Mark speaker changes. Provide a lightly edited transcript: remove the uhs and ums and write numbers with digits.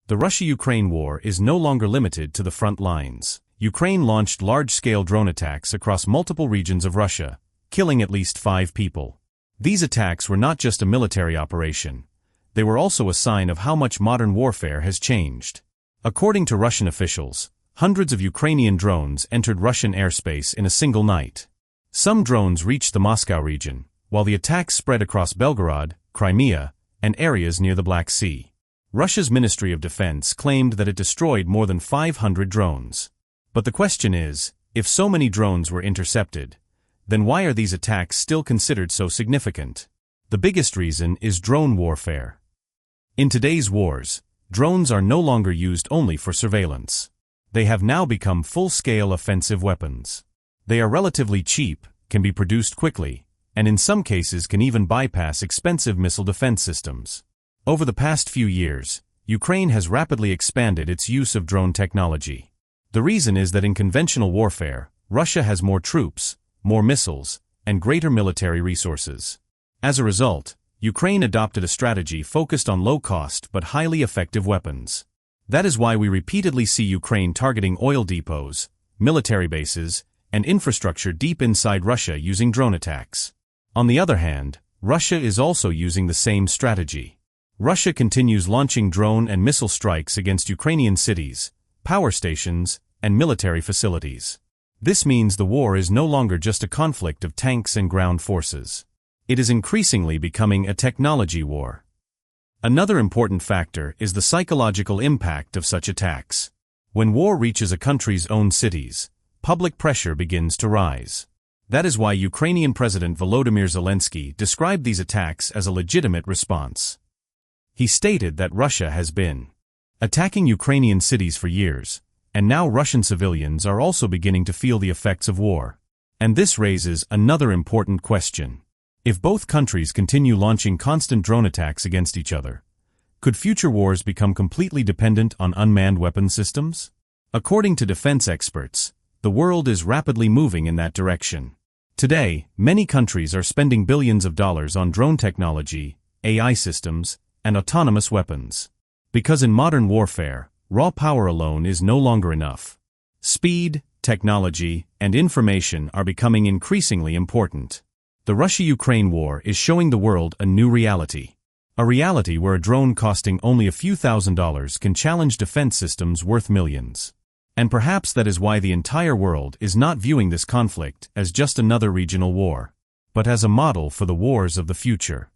Speaker 1: The Russia-Ukraine war is no longer limited to the front lines. Ukraine launched large-scale drone attacks across multiple regions of Russia, killing at least 5 people. These attacks were not just a military operation. They were also a sign of how much modern warfare has changed. According to Russian officials, hundreds of Ukrainian drones entered Russian airspace in a single night. Some drones reached the Moscow region, while the attacks spread across Belgorod, Crimea, and areas near the Black Sea. Russia's Ministry of Defense claimed that it destroyed more than 500 drones. But the question is, if so many drones were intercepted, then why are these attacks still considered so significant? The biggest reason is drone warfare. In today's wars, drones are no longer used only for surveillance. They have now become full-scale offensive weapons. They are relatively cheap, can be produced quickly, and in some cases can even bypass expensive missile defense systems. Over the past few years, Ukraine has rapidly expanded its use of drone technology. The reason is that in conventional warfare, Russia has more troops, more missiles, and greater military resources. As a result, Ukraine adopted a strategy focused on low-cost but highly effective weapons. That is why we repeatedly see Ukraine targeting oil depots, military bases, and infrastructure deep inside Russia using drone attacks. On the other hand, Russia is also using the same strategy. Russia continues launching drone and missile strikes against Ukrainian cities, power stations, and military facilities. This means the war is no longer just a conflict of tanks and ground forces. It is increasingly becoming a technology war. Another important factor is the psychological impact of such attacks. When war reaches a country's own cities, public pressure begins to rise. That is why Ukrainian President Volodymyr Zelensky described these attacks as a legitimate response. He stated that Russia has been attacking Ukrainian cities for years, and now Russian civilians are also beginning to feel the effects of war. And this raises another important question. If both countries continue launching constant drone attacks against each other, could future wars become completely dependent on unmanned weapon systems? According to defense experts, the world is rapidly moving in that direction. Today, many countries are spending billions of dollars on drone technology, AI systems, and autonomous weapons. Because in modern warfare, raw power alone is no longer enough. Speed, technology, and information are becoming increasingly important. The Russia-Ukraine war is showing the world a new reality. A reality where a drone costing only a few $1,000s can challenge defense systems worth millions. And perhaps that is why the entire world is not viewing this conflict as just another regional war, but as a model for the wars of the future.